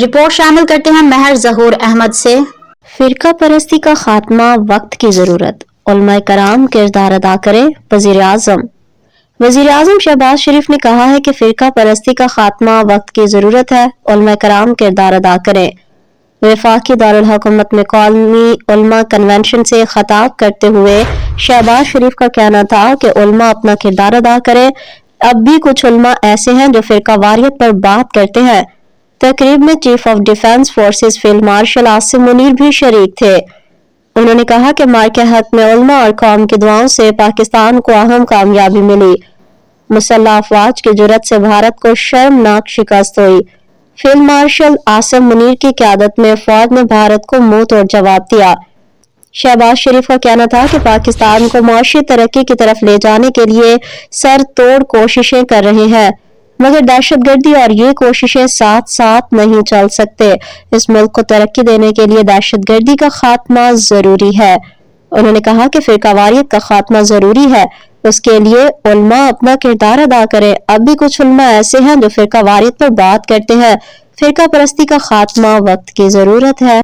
Report شامل کرتے ہیں مہر ظہور احمد سے۔ فرقہ پرستی کا خاتمہ وقت کی ضرورت، علماء کرام کردار ادا کریں۔ وزیر اعظم شہباز شریف نے کہا ہے کہ فرقہ پرستی کا خاتمہ وقت کی ضرورت ہے، علماء کرام کردار ادا کریں۔ وفاقی دارالحکومت میں قومی علماء کنونشن سے خطاب کرتے ہوئے شہباز شریف کا کہنا تھا کہ علماء اپنا کردار ادا کریں۔ اب بھی کچھ علماء ایسے ہیں جو فرقہ واریت پر بات کرتے ہیں۔ تقریب میں chief of defence forces field marshal Asim Munir بھی شریک تھے۔ انہوں نے کہا کہ مارکے حق میں علماء اور قوم کی دعاؤں سے پاکستان کو اہم کامیابی ملی۔ مسلح افواج کی جرأت سے بھارت کو شرمناک شکست ہوئی۔ فیلڈ مارشل عاصم منیر کی قیادت میں فوج نے بھارت کو منہ توڑ جواب دیا۔ شہباز شریف کا کہنا تھا کہ پاکستان کو معاشی ترقی کی طرف لے جانے کے لیے سر توڑ کوششیں کر رہے ہیں، مگر دہشت گردی اور یہ کوششیں ساتھ ساتھ نہیں چل سکتے۔ اس ملک کو ترقی دینے کے لیے دہشت گردی کا خاتمہ ضروری ہے۔ انہوں نے کہا کہ فرقہ واریت کا خاتمہ ضروری ہے، اس کے لیے علماء اپنا کردار ادا کریں۔ اب بھی کچھ علماء ایسے ہیں جو فرقہ واریت پر بات کرتے ہیں۔ فرقہ پرستی کا خاتمہ وقت کی ضرورت ہے۔